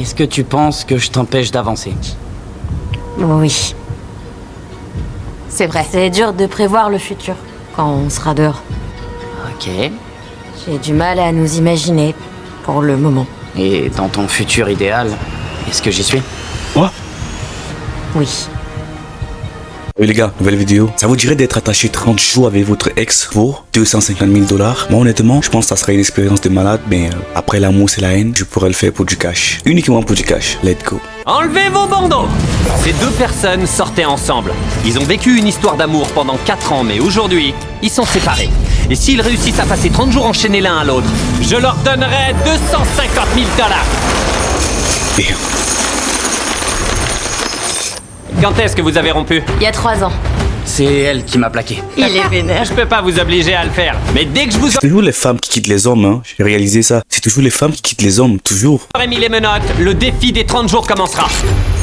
Est-ce que tu penses que je t'empêche d'avancer? Oui. C'est vrai. C'est dur de prévoir le futur quand on sera dehors. Ok. J'ai du mal à nous imaginer pour le moment. Et dans ton futur idéal, est-ce que j'y suis? Quoi? Oui. Oui les gars, nouvelle vidéo. Ça vous dirait d'être attaché 30 jours avec votre ex pour 250 000 $? Moi honnêtement, je pense que ça serait une expérience de malade, mais après l'amour c'est la haine, je pourrais le faire pour du cash. Uniquement pour du cash. Let's go. Enlevez vos bandeaux! Ces deux personnes sortaient ensemble. Ils ont vécu une histoire d'amour pendant 4 ans, mais aujourd'hui, ils sont séparés. Et s'ils réussissent à passer 30 jours enchaînés l'un à l'autre, je leur donnerai 250 000 $. Et... Quand est-ce que vous avez rompu? Il y a 3 ans. C'est elle qui m'a plaqué. Il est vénère. Je peux pas vous obliger à le faire, mais dès que je vous C'est toujours les femmes qui quittent les hommes, hein. J'ai réalisé ça. C'est toujours les femmes qui quittent les hommes, toujours. aurai mis les menottes, le défi des 30 jours commencera.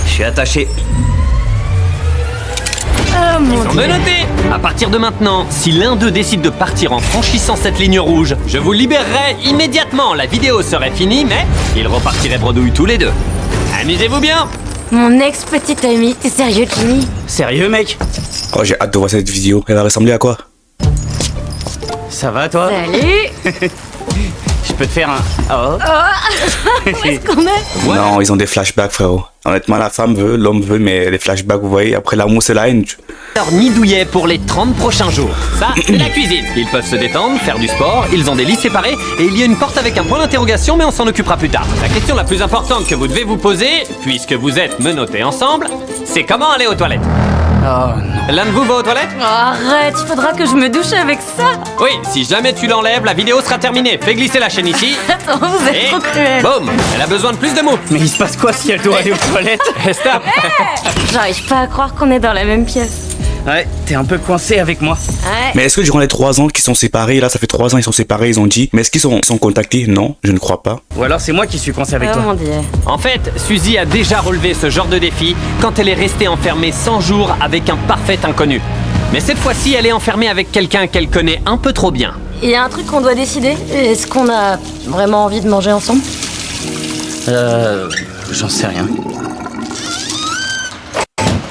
Je suis attaché. Oh mon Ils sont Dieu. menottés. À partir de maintenant, si l'un d'eux décide de partir en franchissant cette ligne rouge, je vous libérerai immédiatement. La vidéo serait finie, mais ils repartiraient bredouille tous les deux. Amusez-vous bien. Mon ex-petite amie, t'es sérieux, Jimmy? Sérieux, mec? Oh, j'ai hâte de voir cette vidéo. Elle va ressembler à quoi? Ça va, toi? Salut. Je peux te faire un... Oh. Où est-ce qu'on est? Voilà. Non, ils ont des flashbacks, frérot. Honnêtement, la femme veut, l'homme veut, mais les flashbacks, vous voyez, après l'amour, c'est la haine. Leur nid douillet pour les 30 prochains jours. Ça, c'est la cuisine. Ils peuvent se détendre, faire du sport, ils ont des lits séparés et il y a une porte avec un point d'interrogation, mais on s'en occupera plus tard. La question la plus importante que vous devez vous poser, puisque vous êtes menottés ensemble, c'est comment aller aux toilettes. Oh non. L'un de vous va aux toilettes? Oh, arrête, il faudra que je me douche avec ça. Oui, si jamais tu l'enlèves, la vidéo sera terminée. Fais glisser la chaîne ici. Attends, vous êtes Et trop cruel. boum, elle a besoin de plus de mots. Mais il se passe quoi si elle doit aller aux toilettes? Stop. J'arrive pas à croire qu'on est dans la même pièce. Ouais, t'es un peu coincé avec moi. Ouais. Mais est-ce que durant les 3 ans qu'ils sont séparés, là, ça fait 3 ans ils sont séparés, ils ont dit, mais est-ce qu'ils sont contactés? Non, je ne crois pas. Ou alors c'est moi qui suis coincé avec Oh toi. mon Dieu. En fait, Suzy a déjà relevé ce genre de défi quand elle est restée enfermée 100 jours avec un parfait inconnu. Mais cette fois-ci, elle est enfermée avec quelqu'un qu'elle connaît un peu trop bien. Il y a un truc qu'on doit décider. Est-ce qu'on a vraiment envie de manger ensemble? J'en sais rien.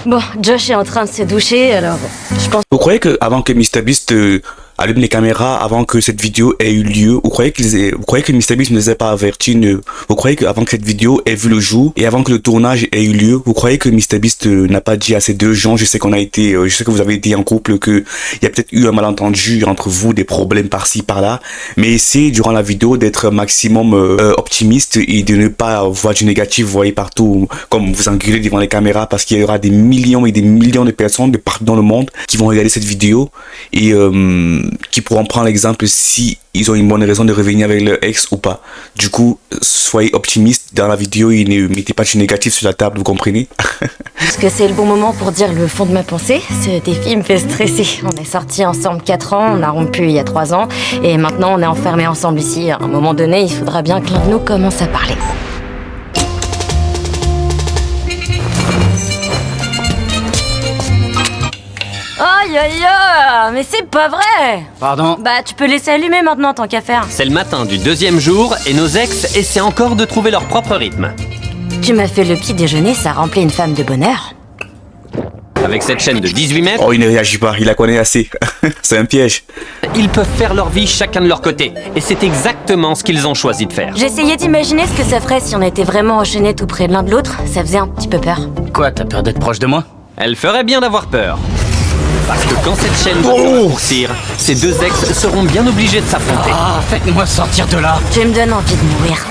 Bon, Josh est en train de se doucher, alors je pense... Vous croyez que avant que MrBeast allume les caméras, avant que cette vidéo ait eu lieu, vous croyez que MrBeast ne les a pas avertis, vous croyez qu'avant que cette vidéo ait vu le jour et avant que le tournage ait eu lieu, vous croyez que MrBeast n'a pas dit à ces deux gens, je sais que vous avez été en couple, que il y a peut-être eu un malentendu entre vous, des problèmes par-ci, par-là, mais essayez durant la vidéo d'être maximum optimiste et de ne pas voir du négatif, vous voyez partout, comme vous engueulez devant les caméras, parce qu'il y aura des millions et des millions de personnes de partout dans le monde qui vont regarder cette vidéo et qui pourront prendre l'exemple si ils ont une bonne raison de revenir avec leur ex ou pas. Du coup, soyez optimistes dans la vidéo et ne mettez pas du négatif sur la table, vous comprenez? Est-ce que c'est le bon moment pour dire le fond de ma pensée? Ce défi me fait stresser. On est sortis ensemble 4 ans, on a rompu il y a 3 ans, et maintenant on est enfermés ensemble ici. À un moment donné, il faudra bien que l'un de nous commence à parler. Aïe aïe aïe, mais c'est pas vrai! Pardon? Bah tu peux laisser allumer maintenant tant qu'à faire. C'est le matin du 2e jour et nos ex essaient encore de trouver leur propre rythme. Tu m'as fait le petit déjeuner, ça remplit une femme de bonheur. Avec cette chaîne de 18 mètres, Oh, il ne réagit pas, il la connaît assez. C'est un piège. ils peuvent faire leur vie chacun de leur côté. Et c'est exactement ce qu'ils ont choisi de faire. J'essayais d'imaginer ce que ça ferait si on était vraiment enchaînés tout près de l'un de l'autre. Ça faisait un petit peu peur. Quoi, t'as peur d'être proche de moi? Elle ferait bien d'avoir peur. Parce que quand cette chaîne va raccourcir, ces deux ex seront bien obligés de s'affronter. Ah, faites-moi sortir de là. Tu me donnes envie de mourir.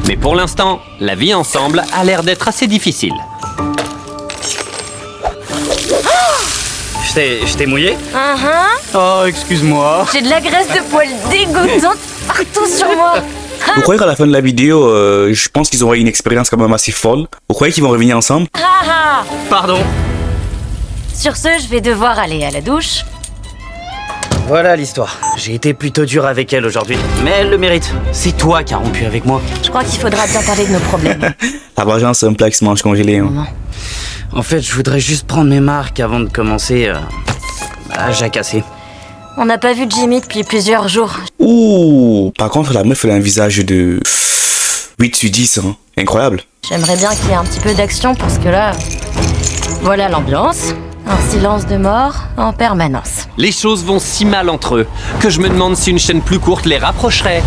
Mais pour l'instant, la vie ensemble a l'air d'être assez difficile. Je t'ai mouillé? Uh-huh. Oh, excuse-moi. J'ai de la graisse de poil dégoûtante partout sur moi. Vous croyez qu'à la fin de la vidéo, je pense qu'ils auront une expérience quand même assez folle. Vous croyez qu'ils vont revenir ensemble? Ah, ah. Pardon. Sur ce, je vais devoir aller à la douche. Voilà l'histoire. J'ai été plutôt dur avec elle aujourd'hui. Mais elle le mérite. C'est toi qui as rompu avec moi. Je crois qu'il faudra bien parler de nos problèmes. La vengeance, c'est un plat qui se mange congelé. Hein. Maman. En fait, je voudrais juste prendre mes marques avant de commencer à jacasser. On n'a pas vu Jimmy depuis plusieurs jours. Ouh, par contre, la meuf, elle a un visage de 8 sur 10, hein. Incroyable. J'aimerais bien qu'il y ait un petit peu d'action parce que là... Voilà l'ambiance. Un silence de mort en permanence. Les choses vont si mal entre eux que je me demande si une chaîne plus courte les rapprocherait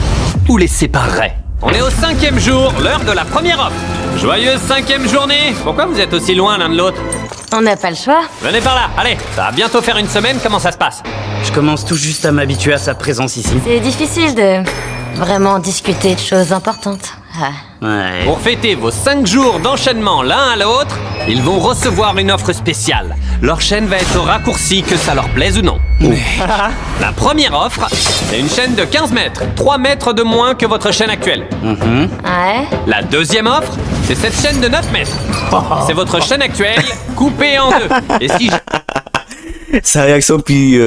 ou les séparerait. On est au 5e jour, l'heure de la première offre. Joyeuse 5e journée. Pourquoi vous êtes aussi loin l'un de l'autre? On n'a pas le choix. Venez par là, allez, ça va bientôt faire une semaine, comment ça se passe? Je commence tout juste à m'habituer à sa présence ici. C'est difficile de vraiment discuter de choses importantes. Ah. Ouais. Pour fêter vos 5 jours d'enchaînement l'un à l'autre, ils vont recevoir une offre spéciale. Leur chaîne va être raccourcie, que ça leur plaise ou non. La première offre, c'est une chaîne de 15 mètres, 3 mètres de moins que votre chaîne actuelle. Ouais. La deuxième offre, c'est cette chaîne de 9 mètres. C'est votre chaîne actuelle, coupée en deux. Et si Sa réaction, puis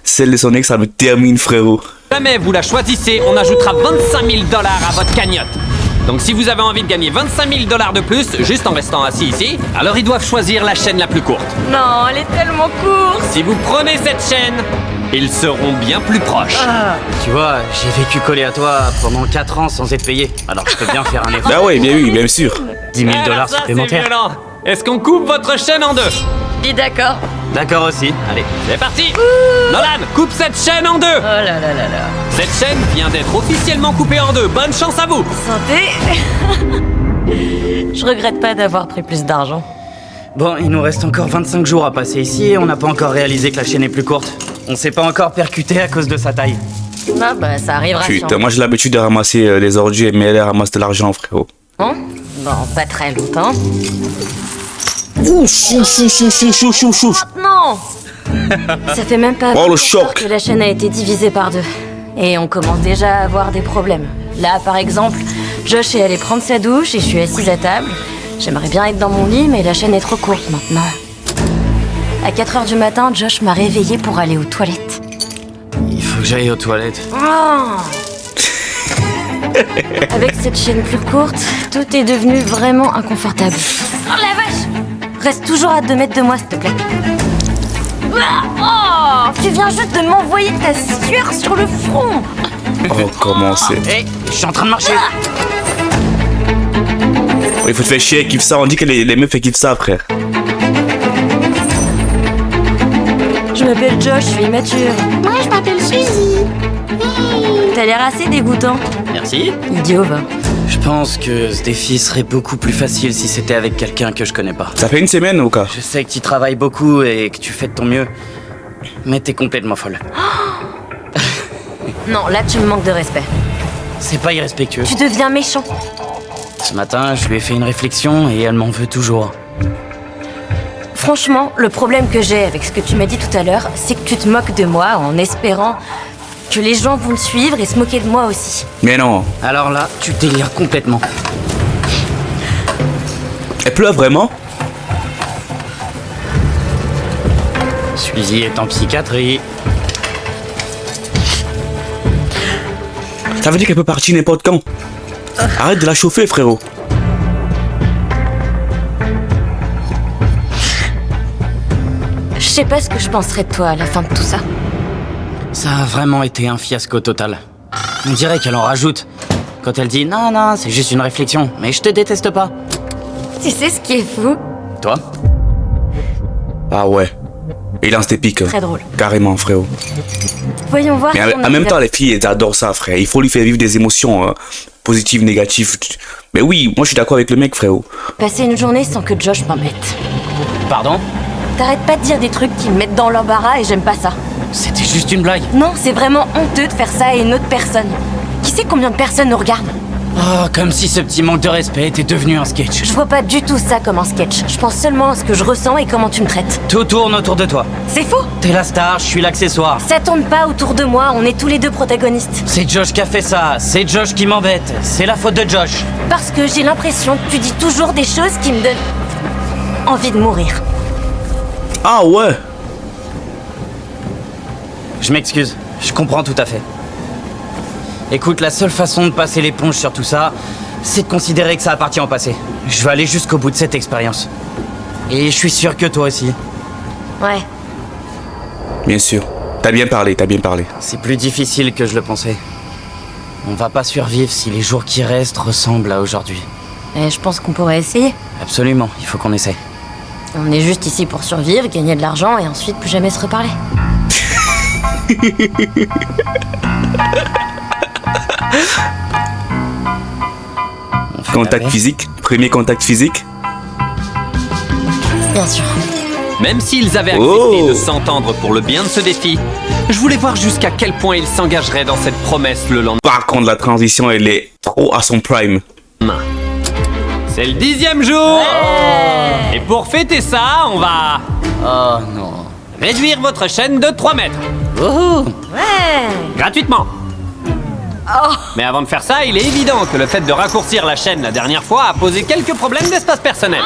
celle de son ex, ça me termine, frérot. jamais vous la choisissez, on ajoutera 25 000 $ à votre cagnotte. Donc si vous avez envie de gagner 25 000 $ de plus, juste en restant assis ici, alors ils doivent choisir la chaîne la plus courte. Non, elle est tellement courte. Si vous prenez cette chaîne, ils seront bien plus proches. Tu vois, j'ai vécu collé à toi pendant 4 ans sans être payé. Alors je peux bien faire un effort. Bah ouais, bien oui, bien sûr. 10 000 Alors $ ça, c'est supplémentaires. violent. Est-ce qu'on coupe votre chaîne en deux? Dis d'accord. D'accord aussi. Allez. C'est parti. Nolan, coupe cette chaîne en deux. Oh là là là là. Cette chaîne vient d'être officiellement coupée en deux. Bonne chance à vous. Santé. Je regrette pas d'avoir pris plus d'argent. Bon, il nous reste encore 25 jours à passer ici et on n'a pas encore réalisé que la chaîne est plus courte. On s'est pas encore percuté à cause de sa taille. Ah bah ça arrivera. Putain, moi j'ai l'habitude de ramasser des ordures, mais elle ramasse de l'argent, frérot. Bon, pas très longtemps. Ouh, chou, chou, chou, chou, chou, chou, chou. Non. Ça fait même pas Oh, le 24 heures choc. que la chaîne a été divisée par deux. Et on commence déjà à avoir des problèmes. Là, par exemple, Josh est allé prendre sa douche et je suis assise à table. J'aimerais bien être dans mon lit, mais la chaîne est trop courte maintenant. À 4 heures du matin, Josh m'a réveillée pour aller aux toilettes. Il faut que j'aille aux toilettes. Oh. Avec cette chaîne plus courte, tout est devenu vraiment inconfortable. Oh la vache! Reste toujours à 2 mètres de moi, s'il te plaît. Ah, oh, tu viens juste de m'envoyer ta sueur sur le front. Oh, comment c'est. Hé, je suis en train de marcher. Il faut te faire chier, kiffe ça. On dit que les meufs kiffent ça, frère. Je m'appelle Josh, je suis immature. Moi, je m'appelle Suzy. T'as l'air assez dégoûtant. Merci. Idiot, va. Je pense que ce défi serait beaucoup plus facile si c'était avec quelqu'un que je connais pas. Ça fait une semaine, ou quoi? Je sais que tu travailles beaucoup et que tu fais de ton mieux, mais t'es complètement folle. Non, là, tu me manques de respect. C'est pas irrespectueux. Tu deviens méchant. Ce matin, je lui ai fait une réflexion et elle m'en veut toujours. Franchement, le problème que j'ai avec ce que tu m'as dit tout à l'heure, c'est que tu te moques de moi en espérant que les gens vont me suivre et se moquer de moi aussi. Mais non. Alors là, tu délires complètement. Elle pleure vraiment? Suzy est en psychiatrie. Ça veut dire qu'elle peut partir n'importe quand. Arrête de la chauffer, frérot. Je sais pas ce que je penserais de toi à la fin de tout ça. Ça a vraiment été un fiasco total. On dirait qu'elle en rajoute. Quand elle dit non, non, c'est juste une réflexion, mais je te déteste pas. Tu sais ce qui est fou? Toi? Ah ouais. Il lance des pics. Très drôle. Carrément, frérot. Voyons voir. Mais si on en même est temps, les filles, elles adorent ça, frère. Il faut lui faire vivre des émotions positives, négatives. Mais oui, moi je suis d'accord avec le mec, frérot. passer une journée sans que Josh m'embête. Pardon? T'arrêtes pas de dire des trucs qui me mettent dans l'embarras et j'aime pas ça. C'était juste une blague. Non, c'est vraiment honteux de faire ça à une autre personne. Qui sait combien de personnes nous regardent? Oh, comme si ce petit manque de respect était devenu un sketch. Je vois pas du tout ça comme un sketch. Je pense seulement à ce que je ressens et comment tu me traites. Tout tourne autour de toi. C'est faux. T'es la star, je suis l'accessoire. Ça tourne pas autour de moi, on est tous les deux protagonistes. C'est Josh qui a fait ça, c'est Josh qui m'embête, c'est la faute de Josh. Parce que j'ai l'impression que tu dis toujours des choses qui me donnent envie de mourir. Ah ouais. Je m'excuse, je comprends tout à fait. Écoute, la seule façon de passer l'éponge sur tout ça, c'est de considérer que ça appartient au passé. Je vais aller jusqu'au bout de cette expérience. Et je suis sûr que toi aussi. Ouais. Bien sûr. T'as bien parlé, t'as bien parlé. C'est plus difficile que je le pensais. On va pas survivre si les jours qui restent ressemblent à aujourd'hui. Et je pense qu'on pourrait essayer. Absolument, il faut qu'on essaie. On est juste ici pour survivre, gagner de l'argent et ensuite plus jamais se reparler. On fait Contact la paix. physique. Premier contact physique. Bien sûr. Même s'ils avaient accepté de s'entendre pour le bien de ce défi, je voulais voir jusqu'à quel point ils s'engageraient dans cette promesse le lendemain. Par contre, la transition, elle est trop à son prime. C'est le 10e jour. Et pour fêter ça, on va Oh non. réduire votre chaîne de 3 mètres. Wouhou. Ouais. Gratuitement. Mais avant de faire ça, il est évident que le fait de raccourcir la chaîne la dernière fois a posé quelques problèmes d'espace personnel.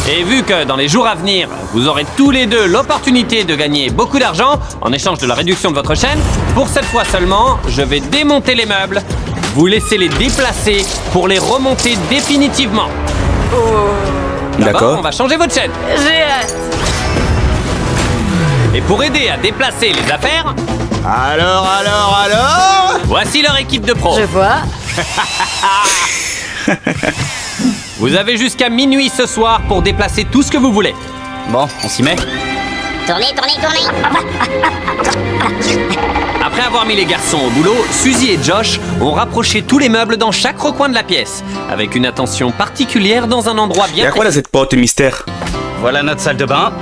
Et vu que dans les jours à venir, vous aurez tous les deux l'opportunité de gagner beaucoup d'argent en échange de la réduction de votre chaîne, pour cette fois seulement, je vais démonter les meubles, vous laisser les déplacer pour les remonter définitivement. D'abord, D'accord. on va changer votre chaîne. J'ai hâte. Et pour aider à déplacer les affaires, Alors voici leur équipe de pros. Je vois. Vous avez jusqu'à minuit ce soir pour déplacer tout ce que vous voulez. Bon, on s'y met. Tournez. Après avoir mis les garçons au boulot, Suzy et Josh ont rapproché tous les meubles dans chaque recoin de la pièce, avec une attention particulière dans un endroit Il y bien a quoi dans cette porte mystère? Voilà notre salle de bain.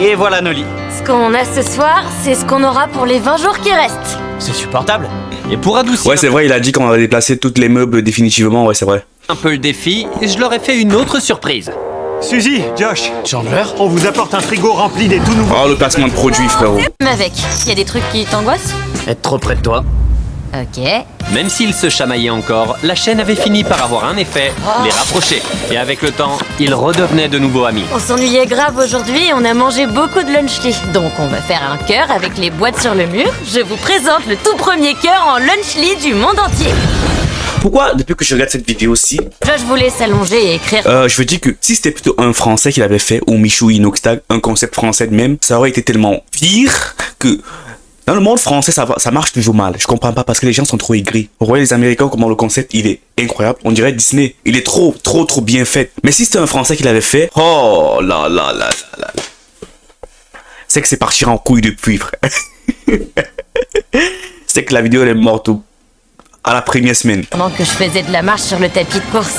Et voilà nos lits. Ce qu'on a ce soir, c'est ce qu'on aura pour les 20 jours qui restent. C'est supportable. Et pour adoucir Ouais, c'est vrai, il a dit qu'on va déplacer toutes les meubles définitivement. Ouais, c'est vrai. un peu le défi, je leur ai fait une autre surprise. Suzy, Josh, Chandler. on vous apporte un frigo rempli des tout nouveaux. Oh, le placement de produits, frérot. Mais avec, y a des trucs qui t'angoissent? Être trop près de toi. Ok. Même s'ils se chamaillaient encore, la chaîne avait fini par avoir un effet, les rapprocher. Et avec le temps, ils redevenaient de nouveau amis. On s'ennuyait grave aujourd'hui et on a mangé beaucoup de lunchley. Donc on va faire un cœur avec les boîtes sur le mur. Je vous présente le tout premier cœur en lunchley du monde entier. Pourquoi, depuis que je regarde cette vidéo-ci, Josh voulait s'allonger et écrire. je veux dire que si c'était plutôt un Français qui l'avait fait, ou Michou Inoxtag, un concept français de même, ça aurait été tellement pire que... Dans le monde français, ça marche toujours mal. Je comprends pas parce que les gens sont trop aigris. Vous voyez les Américains, comment le concept, il est incroyable. On dirait Disney. Il est trop bien fait. Mais si c'était un Français qui l'avait fait, oh là là là là là. C'est que c'est partir en couille depuis, frère. C'est que la vidéo, elle est morte à la première semaine. Pendant que je faisais de la marche sur le tapis de course.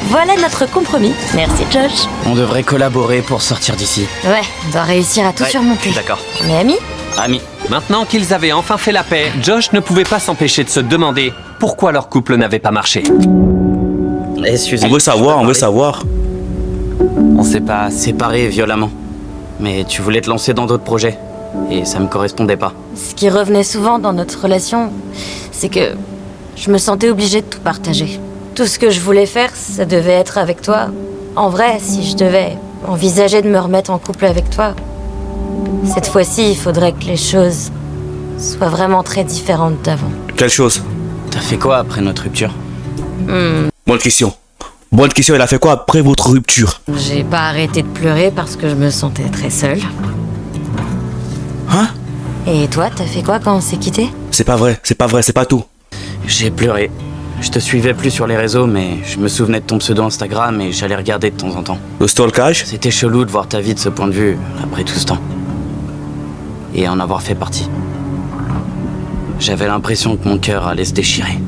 Voilà notre compromis. Merci Josh. On devrait collaborer pour sortir d'ici. Ouais, on doit réussir à tout Ouais, surmonter. d'accord. On est amis? Amis. Maintenant qu'ils avaient enfin fait la paix, Josh ne pouvait pas s'empêcher de se demander pourquoi leur couple n'avait pas marché. Et Suzy, On veut savoir, on veut je peux savoir. parler. On s'est pas séparés violemment. Mais tu voulais te lancer dans d'autres projets. Et ça me correspondait pas. Ce qui revenait souvent dans notre relation, c'est que je me sentais obligée de tout partager. Tout ce que je voulais faire, ça devait être avec toi. En vrai, si je devais envisager de me remettre en couple avec toi, cette fois-ci, il faudrait que les choses soient vraiment très différentes d'avant. Quelle chose? T'as fait quoi après notre rupture? Bonne question. Bonne question, il a fait quoi après votre rupture? J'ai pas arrêté de pleurer parce que je me sentais très seule. Hein? Et toi, t'as fait quoi quand on s'est quittés? C'est pas vrai, c'est pas vrai, c'est pas tout. J'ai pleuré. Je te suivais plus sur les réseaux, mais je me souvenais de ton pseudo Instagram et j'allais regarder de temps en temps. Le stalkage? C'était chelou de voir ta vie de ce point de vue, après tout ce temps. Et en avoir fait partie. J'avais l'impression que mon cœur allait se déchirer.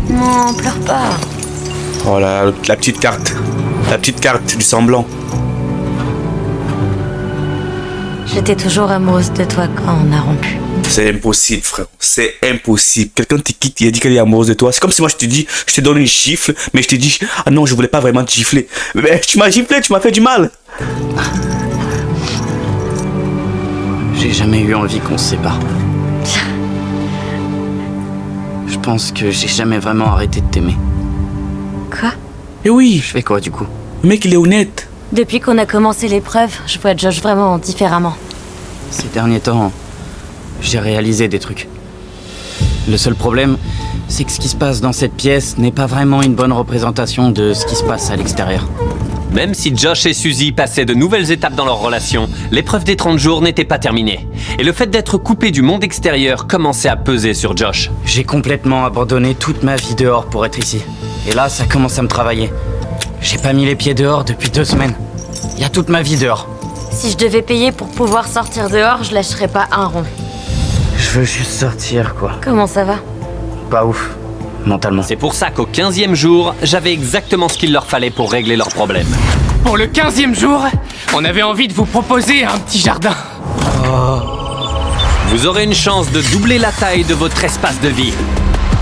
Non, pleure pas. Oh là, la petite carte. La petite carte du semblant. J'étais toujours amoureuse de toi quand on a rompu. C'est impossible, frère. C'est impossible. Quelqu'un te quitte, il a dit qu'elle est amoureuse de toi. C'est comme si moi je te dis, je te donne une gifle, mais je te dis, ah non, je voulais pas vraiment te gifler. Mais tu m'as giflé, tu m'as fait du mal. J'ai jamais eu envie qu'on se sépare. Je pense que j'ai jamais vraiment arrêté de t'aimer. Quoi? Et oui, Je fais quoi du coup? le mec il est honnête. Depuis qu'on a commencé l'épreuve, je vois Josh vraiment différemment. Ces derniers temps, j'ai réalisé des trucs. Le seul problème, c'est que ce qui se passe dans cette pièce n'est pas vraiment une bonne représentation de ce qui se passe à l'extérieur. Même si Josh et Suzy passaient de nouvelles étapes dans leur relation, l'épreuve des 30 jours n'était pas terminée. Et le fait d'être coupé du monde extérieur commençait à peser sur Josh. J'ai complètement abandonné toute ma vie dehors pour être ici. Et là, ça commence à me travailler. J'ai pas mis les pieds dehors depuis 2 semaines. Il y a toute ma vie dehors. Si je devais payer pour pouvoir sortir dehors, je lâcherais pas un rond. Je veux juste sortir, quoi. Comment ça va? Pas ouf, mentalement. C'est pour ça qu'au 15e jour, j'avais exactement ce qu'il leur fallait pour régler leurs problèmes. Pour le 15e jour, on avait envie de vous proposer un petit jardin. Vous aurez une chance de doubler la taille de votre espace de vie.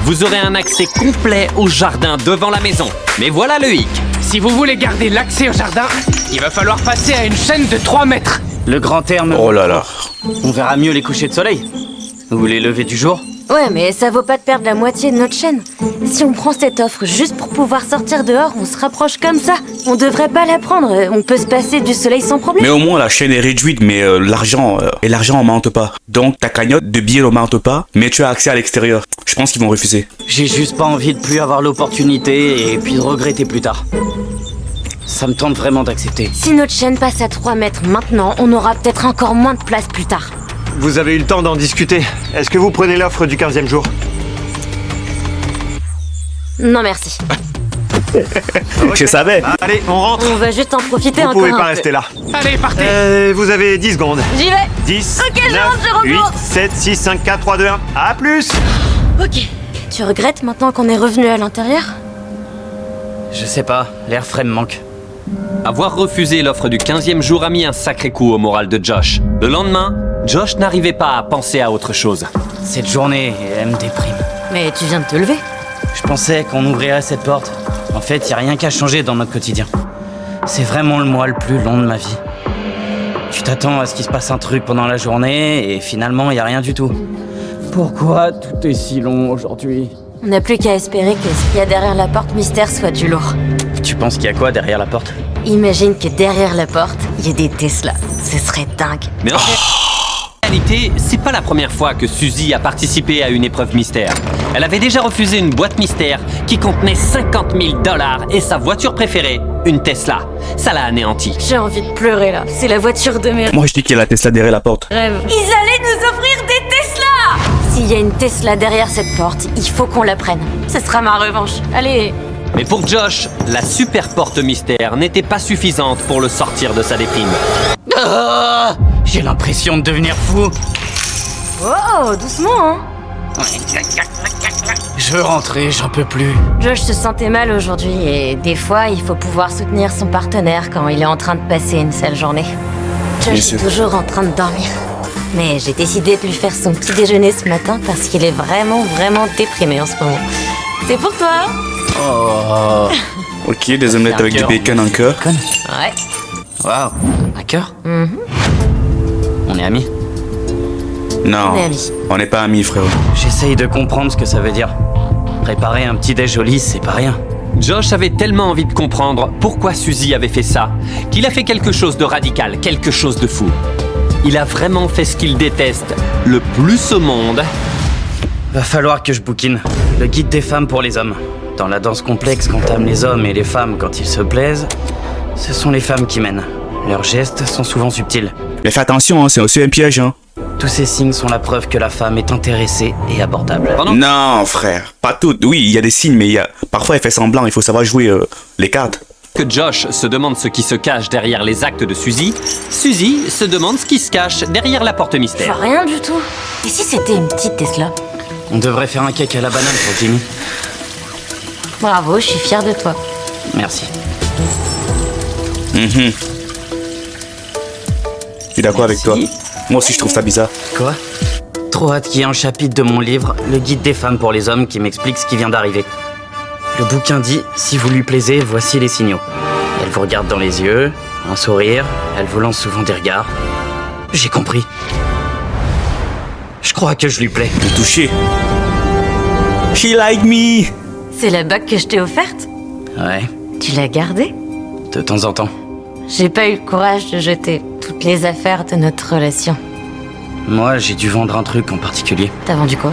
Vous aurez un accès complet au jardin devant la maison. Mais voilà le hic. Si vous voulez garder l'accès au jardin, il va falloir passer à une chaîne de 3 mètres. Le grand terme. Oh là là. On verra mieux les couchers de soleil. Ou les levées du jour. Ouais, mais ça vaut pas de perdre la moitié de notre chaîne. Si on prend cette offre juste pour pouvoir sortir dehors, on se rapproche comme ça. On devrait pas la prendre, on peut se passer du soleil sans problème. Mais au moins la chaîne est réduite, mais l'argent augmente pas. Donc ta cagnotte de billets n'augmente pas, mais tu as accès à l'extérieur. Je pense qu'ils vont refuser. J'ai juste pas envie de plus avoir l'opportunité et puis de regretter plus tard. Ça me tente vraiment d'accepter. Si notre chaîne passe à 3 mètres maintenant, on aura peut-être encore moins de place plus tard. Vous avez eu le temps d'en discuter. Est-ce que vous prenez l'offre du 15e jour? Non merci. Je savais. Allez, on rentre. On va juste en profiter Vous encore pouvez un pas peu. rester là. Allez, partez. Vous avez 10 secondes. J'y vais. 10, Ok, je 9, rentre, je 8, recours. 7, 6, 5, 4, 3, 2, 1. À plus. Ok. Tu regrettes maintenant qu'on est revenu à l'intérieur? Je sais pas, l'air frais me manque. Avoir refusé l'offre du 15e jour a mis un sacré coup au moral de Josh. Le lendemain, Josh n'arrivait pas à penser à autre chose. Cette journée, elle me déprime. Mais tu viens de te lever. Je pensais qu'on ouvrirait cette porte. En fait, y a rien qu'à changer dans notre quotidien. C'est vraiment le mois le plus long de ma vie. Tu t'attends à ce qu'il se passe un truc pendant la journée et finalement, y a rien du tout. Pourquoi tout est si long aujourd'hui? On n'a plus qu'à espérer que ce qu'il y a derrière la porte mystère soit du lourd. Tu penses qu'il y a quoi derrière la porte? Imagine que derrière la porte, il y a des Tesla. Ce serait dingue. Mais en réalité, c'est pas la première fois que Suzy a participé à une épreuve mystère. Elle avait déjà refusé une boîte mystère qui contenait 50 000 $ et sa voiture préférée, une Tesla. Ça l'a anéanti. J'ai envie de pleurer là. C'est la voiture de mes Moi je dis qu'il y a la Tesla derrière la porte. rêves. Ils allaient nous offrir des Tesla! S'il y a une Tesla derrière cette porte, il faut qu'on la prenne. Ce sera ma revanche. Allez. Mais pour Josh, la super porte mystère n'était pas suffisante pour le sortir de sa déprime. Ah, j'ai l'impression de devenir fou. Oh, doucement, hein. Je veux rentrer, j'en peux plus. Josh se sentait mal aujourd'hui et des fois, il faut pouvoir soutenir son partenaire quand il est en train de passer une sale journée. Bien Josh sûr. est toujours en train de dormir. Mais j'ai décidé de lui faire son petit déjeuner ce matin parce qu'il est vraiment déprimé en ce moment. C'est pour toi. Oh. Ok, des omelettes avec du bacon en cœur. Bacon. Ouais. Waouh. Un cœur. On est amis. Non, On est amis. on n'est pas amis, frérot. J'essaye de comprendre ce que ça veut dire. Préparer un petit déj joli, c'est pas rien. Josh avait tellement envie de comprendre pourquoi Suzy avait fait ça, qu'il a fait quelque chose de radical, quelque chose de fou. Il a vraiment fait ce qu'il déteste le plus au monde. Va falloir que je bouquine le guide des femmes pour les hommes. Dans la danse complexe qu'entament les hommes et les femmes quand ils se plaisent, ce sont les femmes qui mènent. Leurs gestes sont souvent subtils. Mais fais attention, hein, c'est aussi un piège, hein. Tous ces signes sont la preuve que la femme est intéressée et abordable. Pendant Non, frère, pas toutes. Oui, il y a des signes, mais parfois elle fait semblant. Il faut savoir jouer les cartes. que Josh se demande ce qui se cache derrière les actes de Suzy, Suzy se demande ce qui se cache derrière la porte Je vois mystère. rien du tout. Et si c'était une petite Tesla? On devrait faire un cake à la banane pour Jimmy. Bravo, je suis fière de toi. Merci. Je suis d'accord avec toi. Merci. Moi aussi, je trouve ça bizarre. Quoi? Trop hâte qu'il y ait un chapitre de mon livre, Le guide des femmes pour les hommes, qui m'explique ce qui vient d'arriver. Le bouquin dit, si vous lui plaisez, voici les signaux. Elle vous regarde dans les yeux, un sourire, elle vous lance souvent des regards. J'ai compris. Je crois que je lui plais. Me toucher. She like me. C'est la bague que je t'ai offerte? Ouais, Tu l'as gardée? de temps en temps. J'ai pas eu le courage de jeter toutes les affaires de notre relation. Moi, j'ai dû vendre un truc en particulier. T'as vendu quoi?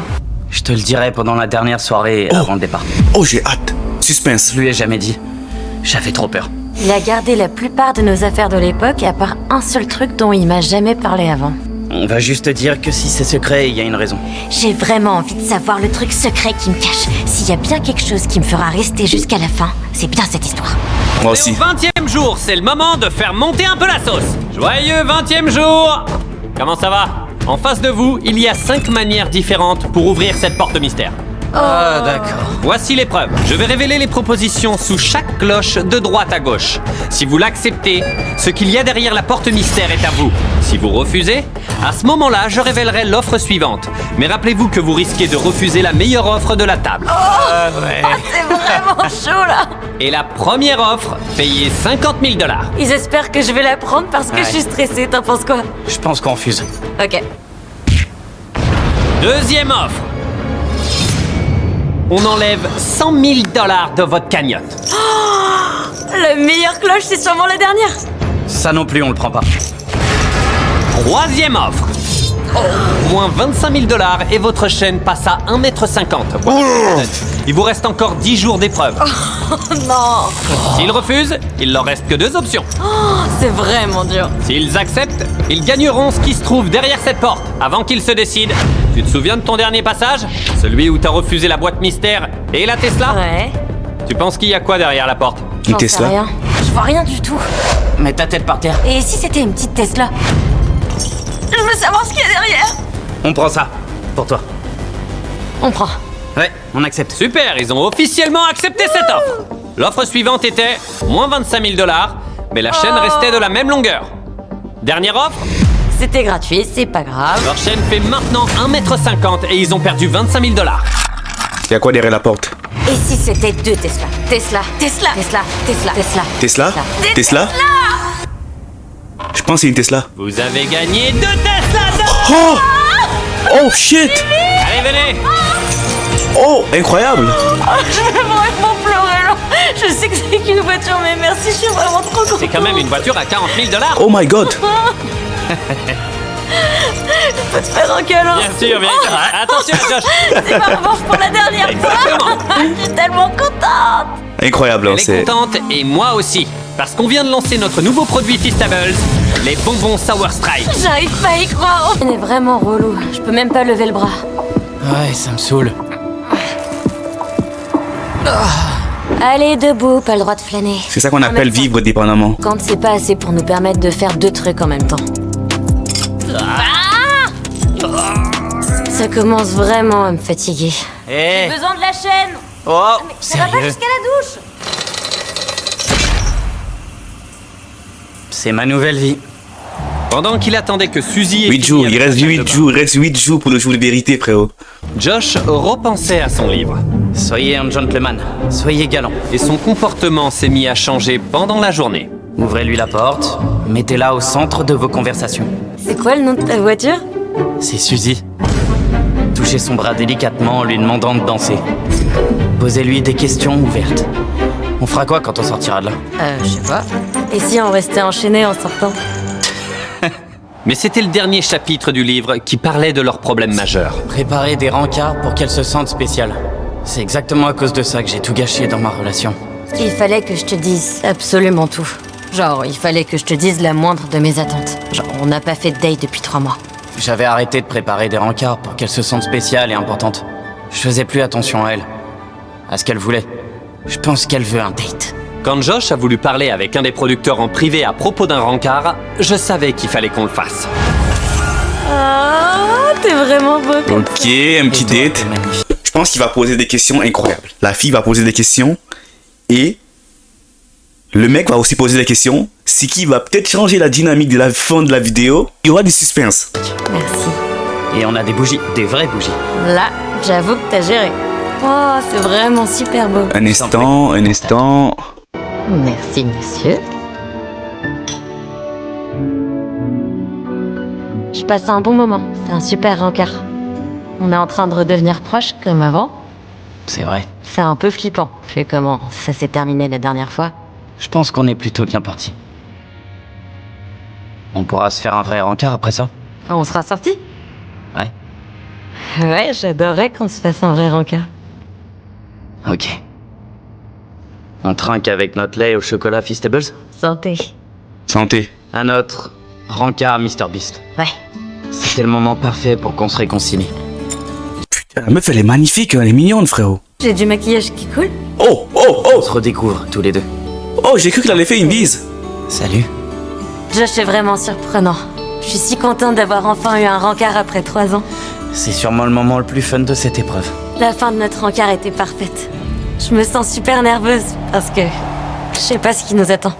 Je te le dirai pendant la dernière soirée avant le départ. Oh, j'ai hâte. Suspense. Je lui ai jamais dit. J'avais trop peur. Il a gardé la plupart de nos affaires de l'époque, à part un seul truc dont il m'a jamais parlé avant. On va juste dire que si c'est secret, il y a une raison. J'ai vraiment envie de savoir le truc secret qui me cache. S'il y a bien quelque chose qui me fera rester jusqu'à la fin, c'est bien cette histoire. Moi Et aussi. au 20e jour, c'est le moment de faire monter un peu la sauce. Joyeux 20e jour! Comment ça va? En face de vous, il y a 5 manières différentes pour ouvrir cette porte mystère. Ah, d'accord. Voici l'épreuve. Je vais révéler les propositions sous chaque cloche de droite à gauche. Si vous l'acceptez, ce qu'il y a derrière la porte mystère est à vous. Si vous refusez, à ce moment-là, je révélerai l'offre suivante. Mais rappelez-vous que vous risquez de refuser la meilleure offre de la table. C'est vraiment chaud là. Et la première offre, payez 50 000 $. Ils espèrent que je vais la prendre parce que Ouais. je suis stressée, t'en penses quoi? Je pense qu'on refuse. Ok. Deuxième offre. On enlève 100 000 $ de votre cagnotte. La meilleure cloche, c'est sûrement la dernière. Ça non plus, on le prend pas. Troisième offre. Moins 25 000 $ et votre chaîne passe à 1,50 m. Il vous reste encore 10 jours d'épreuve. Non, S'ils refusent, il leur reste que 2 options. c'est vraiment dur. S'ils acceptent, ils gagneront ce qui se trouve derrière cette porte. Avant qu'ils se décident, tu te souviens de ton dernier passage? Celui où t'as refusé la boîte mystère et la Tesla? Ouais. Tu penses qu'il y a quoi derrière la porte? Une J'en sais Tesla. rien. Je vois rien du tout. Mets ta tête par terre. Et si c'était une petite Tesla? Je veux savoir ce qu'il y a derrière. On prend ça. Pour toi. On prend. Ouais, on accepte. Super, ils ont officiellement accepté cette offre. L'offre suivante était moins 25 000 $, mais la chaîne restait de la même longueur. Dernière offre, C'était gratuit, c'est pas grave. leur chaîne fait maintenant 1,50 m et ils ont perdu 25 000 $. Il y a quoi derrière la porte? Et si c'était 2 Tesla? Tesla, Tesla, Tesla, Tesla, Tesla. Tesla? Des Tesla? Je pense que c'est une Tesla. Vous avez gagné 2 Tesla Oh! Oh shit! Allez, venez. Oh, incroyable! Je vais vraiment pleurer là. Je sais que c'est qu'une voiture, mais merci, je suis vraiment trop contente. C'est quand même une voiture à 40 000 $. Oh my god! Je peux te faire un câlin. Bien sûr, bien sûr. Attention, Josh. C'est ma revanche pour la dernière Exactement. fois. Je suis tellement contente. Incroyable, hein, Elle est c'est. contente et moi aussi. Parce qu'on vient de lancer notre nouveau produit Feastables, les bonbons Sour Strike. J'arrive pas à y croire. Elle est vraiment relou. Je peux même pas lever le bras. Ouais, ça me saoule. Allez, debout, pas le droit de flâner. C'est ça qu'on Un appelle médecin. vivre dépendamment. Quand c'est pas assez pour nous permettre de faire 2 trucs en même temps. Ça commence vraiment à me fatiguer. Eh Besoin de la chaîne. Oh, Ça va pas sérieux. jusqu'à la douche. C'est ma nouvelle vie. Pendant qu'il attendait que Suzy ait 8 fini jours, avec il sa reste salle de 8 bain, jours, il reste 8 jours pour le jour de vérité, frérot. Josh repensait à son livre. Soyez un gentleman. Soyez galant. Et son comportement s'est mis à changer pendant la journée. Ouvrez-lui la porte. Mettez-la au centre de vos conversations. C'est quoi le nom de ta voiture? C'est Suzy. Touchez son bras délicatement en lui demandant de danser. Posez-lui des questions ouvertes. On fera quoi quand on sortira de là? Je sais pas. Et si on restait enchaînés en sortant? Mais c'était le dernier chapitre du livre qui parlait de leurs problèmes majeurs. Préparer des rencarts pour qu'elle se sente spéciale. C'est exactement à cause de ça que j'ai tout gâché dans ma relation. Il fallait que je te dise absolument tout. Genre, il fallait que je te dise la moindre de mes attentes. Genre, on n'a pas fait de date depuis 3 mois. J'avais arrêté de préparer des rencarts pour qu'elle se sente spéciale et importante. Je faisais plus attention à elle. À ce qu'elle voulait. Je pense qu'elle veut un date. Quand Josh a voulu parler avec un des producteurs en privé à propos d'un rencard, je savais qu'il fallait qu'on le fasse. Ah, t'es vraiment beau comme Ok, un petit Et toi, date. t'es magnifique. Je pense qu'il va poser des questions incroyables. La fille va poser des questions et le mec va aussi poser des questions. Ce qui va peut-être changer la dynamique de la fin de la vidéo. Il y aura du suspense. Merci. Et on a des bougies, des vraies bougies. Là, j'avoue que t'as géré. Oh, c'est vraiment super beau. Un instant, un instant. Merci, monsieur. Je passe un bon moment. C'est un super rencard. On est en train de redevenir proches comme avant. C'est vrai. C'est un peu flippant. Je sais comment ça s'est terminé la dernière fois. Je pense qu'on est plutôt bien parti. On pourra se faire un vrai rencard après ça. On sera sortis? Ouais. Ouais, j'adorerais qu'on se fasse un vrai rencard. Ok. On trinque avec notre lait au chocolat Feastables? Santé. Santé. À notre rencard MrBeast. Ouais. C'était le moment parfait pour qu'on se réconcilie. Putain, la meuf, elle est magnifique, elle est mignonne, frérot. J'ai du maquillage qui coule. Oh, oh, On oh, se redécouvre tous les deux. oh, j'ai cru qu'elle allait faire une bise. Salut. Josh est vraiment surprenant. Je suis si contente d'avoir enfin eu un rencard après 3 ans. C'est sûrement le moment le plus fun de cette épreuve. La fin de notre rencard était parfaite. Je me sens super nerveuse parce que je sais pas ce qui nous attend.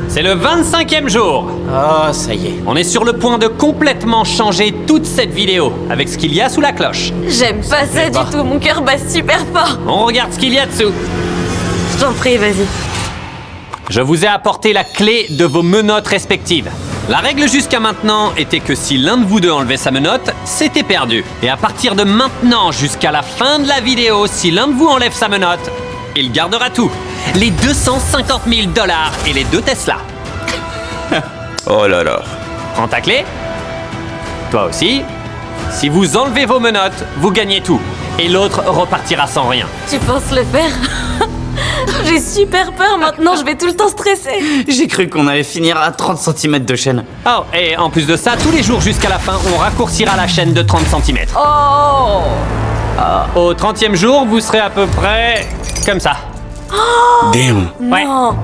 C'est le 25e jour. Oh, ça y est. On est sur le point de complètement changer toute cette vidéo avec ce qu'il y a sous la cloche. J'aime pas ça du tout, mon cœur bat super fort. On regarde ce qu'il y a dessous. Je t'en prie, vas-y. Je vous ai apporté la clé de vos menottes respectives. La règle jusqu'à maintenant était que si l'un de vous deux enlevait sa menotte, c'était perdu. Et à partir de maintenant jusqu'à la fin de la vidéo, si l'un de vous enlève sa menotte, il gardera tout. Les 250 000 $ et les 2 Tesla. Oh là là. Prends ta clé. Toi aussi. Si vous enlevez vos menottes, vous gagnez tout. Et l'autre repartira sans rien. Tu penses le faire? J'ai super peur maintenant, je vais tout le temps stresser. J'ai cru qu'on allait finir à 30 cm de chaîne. Oh, et en plus de ça, tous les jours jusqu'à la fin, on raccourcira la chaîne de 30 cm. Oh! Au 30e jour, vous serez à peu près comme ça. Damn. Ouais. Non!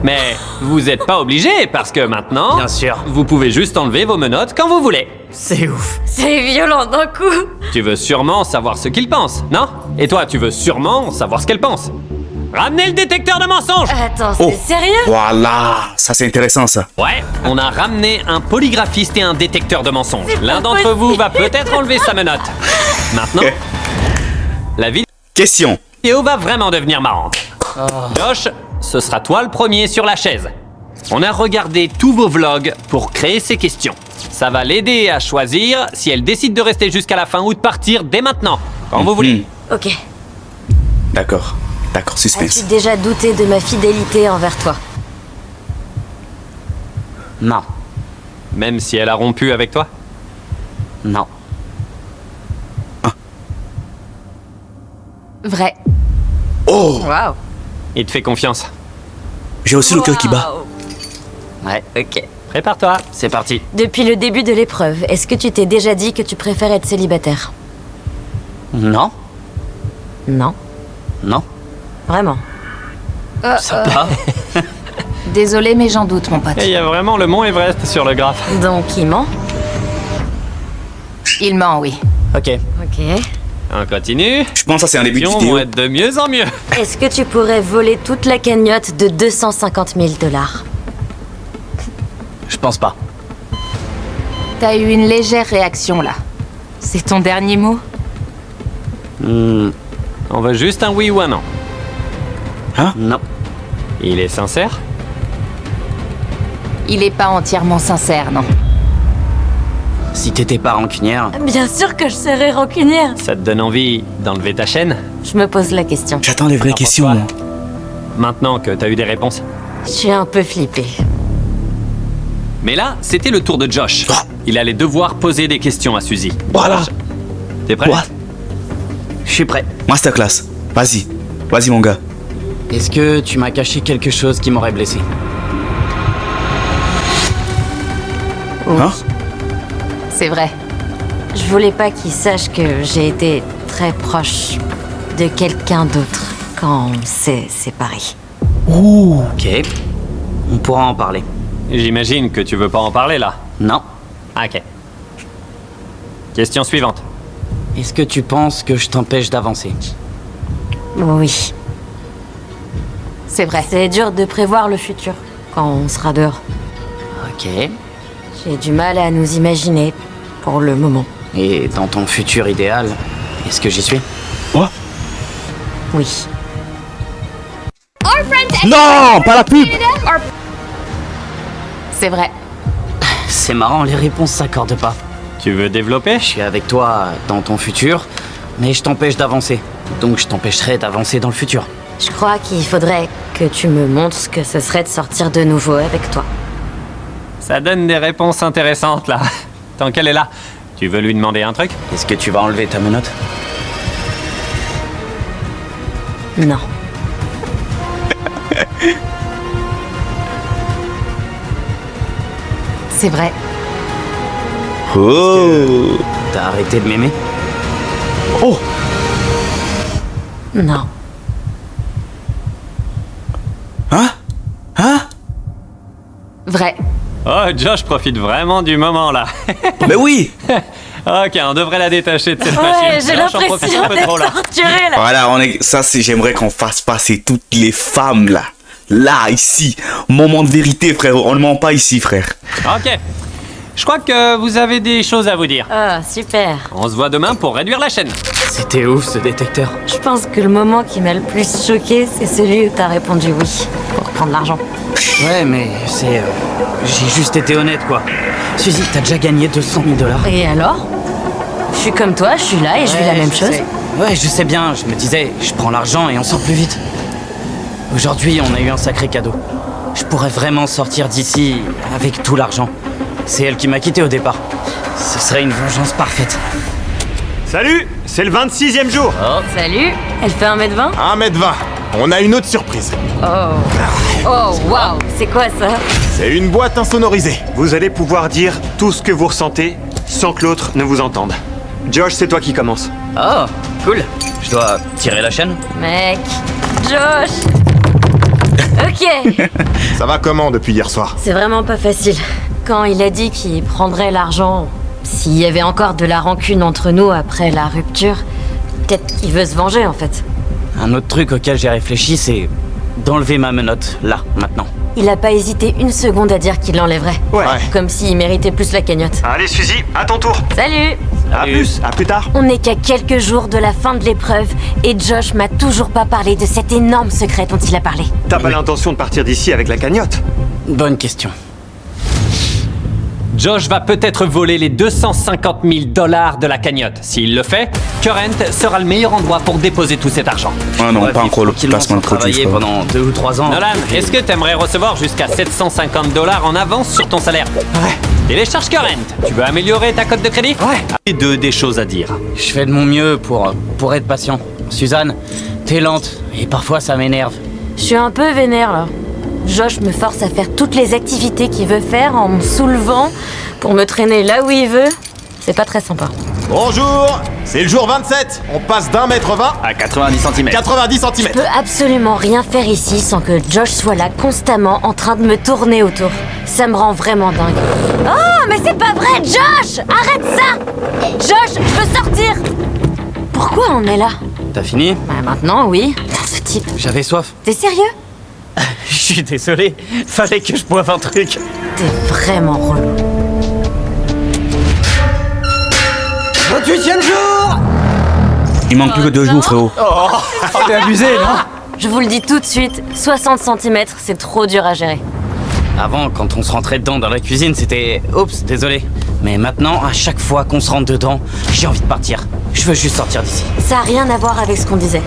Mais vous n'êtes pas obligé parce que maintenant, Bien sûr. vous pouvez juste enlever vos menottes quand vous voulez. C'est ouf. C'est violent d'un coup. Tu veux sûrement savoir ce qu'il pense, non? Et toi, tu veux sûrement savoir ce qu'elle pense. Ramenez le détecteur de mensonges! Attends, Oh. c'est sérieux? Voilà, ça c'est intéressant ça. Ouais, on a ramené un polygraphiste et un détecteur de mensonges. C'est L'un pas d'entre vous va possible. peut-être enlever sa menotte. Maintenant, la Question. vidéo va vraiment devenir marrante. Josh, ce sera toi le premier sur la chaise. On a regardé tous vos vlogs pour créer ces questions. Ça va l'aider à choisir si elle décide de rester jusqu'à la fin ou de partir dès maintenant, quand vous voulez. Ok. D'accord. D'accord, As-tu suspense. déjà douté de ma fidélité envers toi? Non. Même si elle a rompu avec toi. Non. Vrai. Oh, Waouh. Il te fait confiance. j'ai aussi le cœur qui bat. Ouais, ok. Prépare-toi. C'est parti. Depuis le début de l'épreuve, est-ce que tu t'es déjà dit que tu préfères être célibataire? Non. Non. Non. Vraiment. Ça va. Désolé, mais j'en doute, mon pote. Et il y a vraiment le mont Everest sur le graphe. Donc, il ment? Il ment, oui. Ok. Ok. On continue. Je pense que ça c'est un début de Les vidéo. vont être de mieux en mieux. Est-ce que tu pourrais voler toute la cagnotte de 250 000 $? Je pense pas. T'as eu une légère réaction, là. C'est ton dernier mot? On veut juste un oui ou un non. Non. Il est sincère? Il est pas entièrement sincère, non. Si t'étais pas rancunière, Bien sûr que je serais rancunière. Ça te donne envie d'enlever ta chaîne? Je me pose la question. J'attends les vraies N'importe questions, quoi. moi. Maintenant que t'as eu des réponses. Je suis un peu flippée. Mais là, c'était le tour de Josh. Il allait devoir poser des questions à Suzy. Voilà. T'es prêt? What? je suis prêt. Masterclass. Vas-y. Vas-y, mon gars. Est-ce que tu m'as caché quelque chose qui m'aurait blessé? Hein? C'est vrai. Je voulais pas qu'il sache que j'ai été très proche de quelqu'un d'autre quand on s'est séparés. Ouh. Ok. On pourra en parler. J'imagine que tu veux pas en parler là. Non. Ah, ok. Question suivante. Est-ce que tu penses que je t'empêche d'avancer? Oui. C'est vrai. C'est dur de prévoir le futur quand on sera dehors. Ok. J'ai du mal à nous imaginer pour le moment. Et dans ton futur idéal, est-ce que j'y suis? Quoi? Oui. Non, pas la pub. C'est vrai. C'est marrant, les réponses s'accordent pas. Tu veux développer? Je suis avec toi dans ton futur, mais je t'empêche d'avancer. Donc je t'empêcherai d'avancer dans le futur. Je crois qu'il faudrait que tu me montres ce que ce serait de sortir de nouveau avec toi. Ça donne des réponses intéressantes là. Tant qu'elle est là, tu veux lui demander un truc? Est-ce que tu vas enlever ta menotte? Non. C'est vrai. Oh. T'as arrêté de m'aimer? Oh. Non. Hein? Hein? Vrai. Oh, Josh profite vraiment du moment là. Mais oui. Ok, on devrait la détacher de cette Ouais, machine. j'ai Josh en profite l'impression un peu trop d'être là. torturée là. Voilà, j'aimerais qu'on fasse passer toutes les femmes là. Là, ici. Moment de vérité, frère. On ne ment pas ici, frère. Ok. Je crois que vous avez des choses à vous dire. Ah, super. On se voit demain pour réduire la chaîne. C'était ouf ce détecteur. Je pense que le moment qui m'a le plus choqué, c'est celui où t'as répondu oui pour prendre l'argent. Ouais, mais c'est. J'ai juste été honnête, quoi. Suzy, t'as déjà gagné 200 000 $. Et alors? Je suis comme toi, je suis là et je vis la même chose. Ouais, je sais bien. Je me disais, je prends l'argent et on sort plus vite. Aujourd'hui, on a eu un sacré cadeau. Je pourrais vraiment sortir d'ici avec tout l'argent. C'est elle qui m'a quitté au départ. Ce serait une vengeance parfaite. Salut, c'est le 26e jour. Salut. Elle fait 1m20? 1m20. On a une autre surprise. Oh, waouh. C'est quoi ça? C'est une boîte insonorisée. Vous allez pouvoir dire tout ce que vous ressentez sans que l'autre ne vous entende. Josh, c'est toi qui commence. Oh, cool. Je dois tirer la chaîne? Mec. Josh. Ok. Ça va comment depuis hier soir? C'est vraiment pas facile. Quand il a dit qu'il prendrait l'argent, s'il y avait encore de la rancune entre nous après la rupture, peut-être qu'il veut se venger en fait. Un autre truc auquel j'ai réfléchi, c'est d'enlever ma menotte, là, maintenant. Il a pas hésité une seconde à dire qu'il l'enlèverait. Ouais. Comme s'il méritait plus la cagnotte. Allez, Suzy, à ton tour. Salut! À plus tard. On n'est qu'à quelques jours de la fin de l'épreuve et Josh m'a toujours pas parlé de cet énorme secret dont il a parlé. T'as pas l'intention de partir d'ici avec la cagnotte? Bonne question. Josh va peut-être voler les 250 000 $ de la cagnotte. S'il le fait, Current sera le meilleur endroit pour déposer tout cet argent. Ah non, pas encore le placement de produit, travailler frère. pendant 2 ou 3 ans. Nolan, est-ce que t'aimerais recevoir jusqu'à 750 $ en avance sur ton salaire? Ouais. Télécharge Current. Tu veux améliorer ta cote de crédit? Ouais. Et des choses à dire. Je fais de mon mieux pour être patient. Suzanne, t'es lente et parfois ça m'énerve. Je suis un peu vénère là. Josh me force à faire toutes les activités qu'il veut faire en me soulevant pour me traîner là où il veut. C'est pas très sympa. Bonjour. C'est le jour 27. On passe d'1m20 À 90 cm. 90 Je cm. peux absolument rien faire ici sans que Josh soit là constamment en train de me tourner autour. Ça me rend vraiment dingue. Oh, mais c'est pas vrai, Josh! Arrête ça! Josh, je veux sortir! Pourquoi on est là? T'as fini? Bah maintenant, oui. Ce type. J'avais soif. T'es sérieux? Je suis désolé. Fallait que je boive un truc. T'es vraiment relou. 28e jour! Il manque plus que 2 jours, frérot. T'es abusé, non? Je vous le dis tout de suite, 60 cm, c'est trop dur à gérer. Avant, quand on se rentrait dedans dans la cuisine, c'était... Oups, désolé. Mais maintenant, à chaque fois qu'on se rentre dedans, j'ai envie de partir. Je veux juste sortir d'ici. Ça a rien à voir avec ce qu'on disait.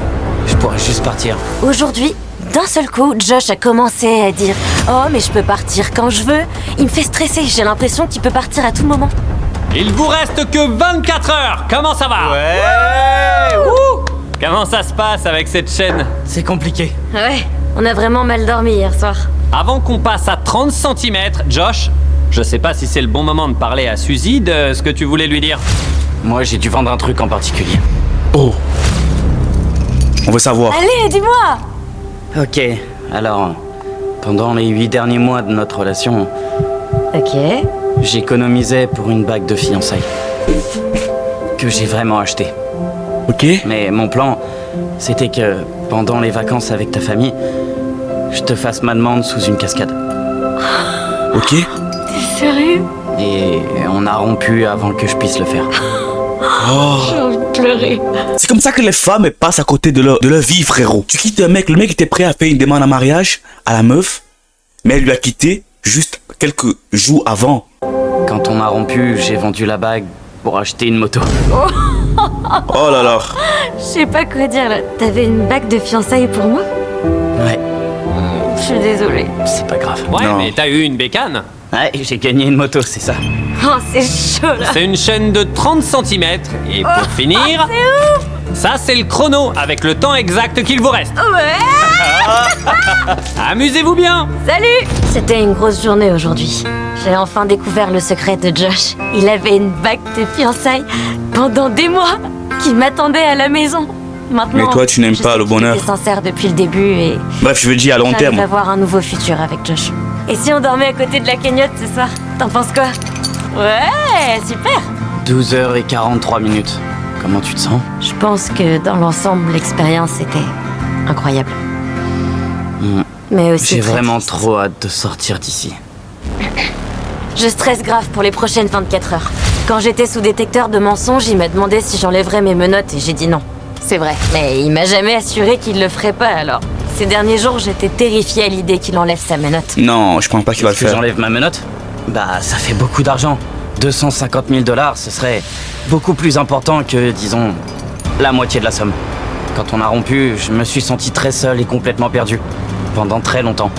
Je pourrais juste partir. Aujourd'hui, d'un seul coup, Josh a commencé à dire « Oh, mais je peux partir quand je veux ». Il me fait stresser, j'ai l'impression qu'il peut partir à tout moment. Il vous reste que 24 heures. Comment ça va? Ouais! Comment ça se passe avec cette chaîne? C'est compliqué. Ouais, on a vraiment mal dormi hier soir. Avant qu'on passe à 30 cm, Josh, je sais pas si c'est le bon moment de parler à Suzy de ce que tu voulais lui dire. Moi, j'ai dû vendre un truc en particulier. Oh. On veut savoir. Allez, dis-moi! Ok, alors... Pendant les 8 derniers mois de notre relation, Ok. j'économisais pour une bague de fiançailles. Que j'ai vraiment achetée. Ok. Mais mon plan, c'était que pendant les vacances avec ta famille, je te fasse ma demande sous une cascade. Ok. Sérieux? Et on a rompu avant que je puisse le faire. J'ai envie de pleurer. C'est comme ça que les femmes elles passent à côté de leur vie, frérot. Tu quittes un mec, le mec était prêt à faire une demande en mariage à la meuf, mais elle lui a quitté juste quelques jours avant. Quand on a rompu, j'ai vendu la bague pour acheter une moto. Oh là là. Je sais pas quoi dire là. T'avais une bague de fiançailles pour moi? Ouais, Je suis désolée. c'est pas grave. Ouais, Non. mais t'as eu une bécane. Ouais, j'ai gagné une moto, c'est ça. Oh, c'est chaud là. C'est une chaîne de 30 cm. Et pour finir, ça c'est le chrono avec le temps exact qu'il vous reste. Ouais! Amusez-vous bien. Salut! C'était une grosse journée aujourd'hui. J'ai enfin découvert le secret de Josh. Il avait une bague de fiançailles pendant des mois qui m'attendait à la maison. Maintenant, Mais toi, tu n'aimes je pas sais le qu'il bonheur. était sincère depuis le début et Bref, je veux dire à long j'arrive terme. à avoir un nouveau futur avec Josh. Et si on dormait à côté de la cagnotte ce soir? T'en penses quoi? Ouais, super! 12h43 minutes. Comment tu te sens? Je pense que dans l'ensemble, l'expérience était incroyable. Mais aussi J'ai très vraiment triste. trop hâte de sortir d'ici. Je stresse grave pour les prochaines 24 heures. Quand j'étais sous détecteur de mensonges, il m'a demandé si j'enlèverais mes menottes et j'ai dit non. C'est vrai. Mais il m'a jamais assuré qu'il le ferait pas alors. Ces derniers jours, j'étais terrifiée à l'idée qu'il enlève sa menotte. Non, je pense pas qu'il va le Est-ce que faire. j'enlève ma menotte? Bah, ça fait beaucoup d'argent. 250 000 $, ce serait beaucoup plus important que, disons, la moitié de la somme. Quand on a rompu, je me suis senti très seul et complètement perdu. Pendant très longtemps.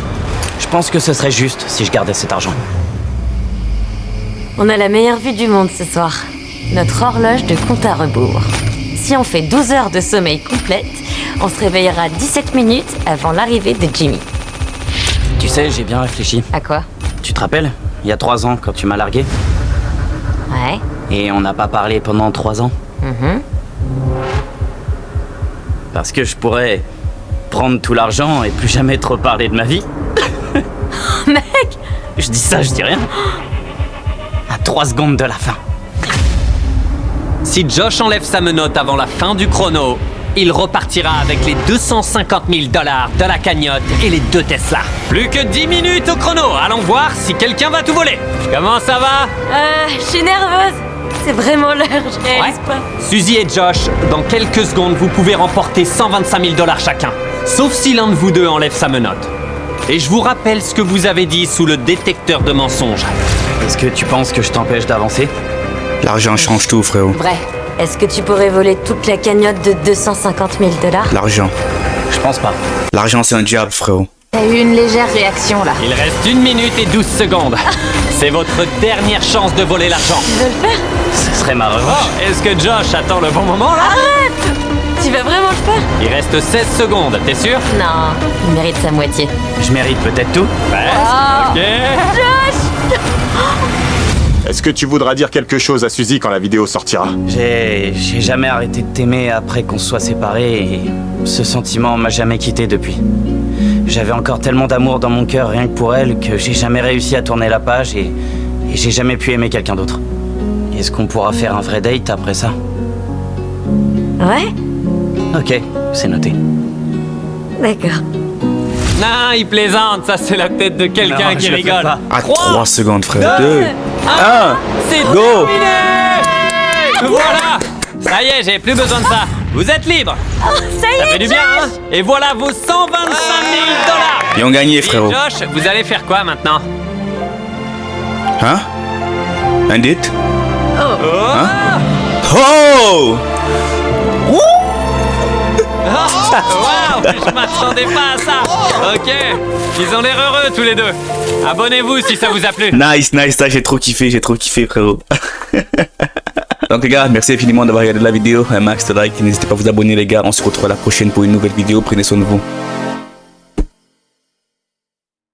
Je pense que ce serait juste si je gardais cet argent. On a la meilleure vue du monde ce soir. Notre horloge de compte à rebours. Si on fait 12 heures de sommeil complète, on se réveillera 17 minutes avant l'arrivée de Jimmy. Tu sais, j'ai bien réfléchi. À quoi? Tu te rappelles? Il y a 3 ans, quand tu m'as largué. Ouais. Et on n'a pas parlé pendant 3 ans. Mhm. Parce que je pourrais prendre tout l'argent et plus jamais trop parler de ma vie. Mec! Je dis ça, je dis rien. À 3 secondes de la fin. Si Josh enlève sa menotte avant la fin du chrono, il repartira avec les 250 000 $ de la cagnotte et les 2 Tesla. Plus que 10 minutes au chrono. Allons voir si quelqu'un va tout voler. Comment ça va? Je suis nerveuse. C'est vraiment l'heure, je réalise pas. Suzy et Josh, dans quelques secondes, vous pouvez remporter 125 000 $ chacun. Sauf si l'un de vous deux enlève sa menotte. Et je vous rappelle ce que vous avez dit sous le détecteur de mensonges. Est-ce que tu penses que je t'empêche d'avancer? L'argent change tout, frérot. Vrai. Est-ce que tu pourrais voler toute la cagnotte de 250 000 $? L'argent. Je pense pas. L'argent, c'est un diable, frérot. T'as eu une légère réaction là. Il reste 1 minute et 12 secondes. C'est votre dernière chance de voler l'argent. Tu veux le faire? Ce serait ma revanche. Oh, est-ce que Josh attend le bon moment là? Arrête! Tu vas vraiment le faire? Il reste 16 secondes, t'es sûr? Non, il mérite sa moitié. Je mérite peut-être tout. Oh. Ok. Est-ce que tu voudras dire quelque chose à Suzy quand la vidéo sortira? J'ai jamais arrêté de t'aimer après qu'on se soit séparés et ce sentiment m'a jamais quitté depuis. J'avais encore tellement d'amour dans mon cœur rien que pour elle que j'ai jamais réussi à tourner la page et j'ai jamais pu aimer quelqu'un d'autre. Est-ce qu'on pourra faire un vrai date après ça? Ouais? Ok, c'est noté. D'accord. Non, il plaisante, ça c'est la tête de quelqu'un Non, qui je le fais rigole. pas. À 3, 3 secondes, frère. 2, 1. C'est Go. terminé. Voilà. Ça y est, j'ai plus besoin de ça. Vous êtes libre. Ça y Ça est, fait du bien, hein? Et voilà vos 125 000 $. Ils ont gagné, Et frérot. Josh, vous allez faire quoi maintenant? Hein? Un date? Oh! Oh! Waouh, mais je m'attendais pas à ça. Ok, ils ont l'air heureux tous les deux. Abonnez-vous si ça vous a plu. Nice, nice, ça j'ai trop kiffé, frérot. Donc les gars, merci infiniment d'avoir regardé la vidéo. Un max de like, n'hésitez pas à vous abonner les gars. On se retrouve à la prochaine pour une nouvelle vidéo. Prenez soin de vous.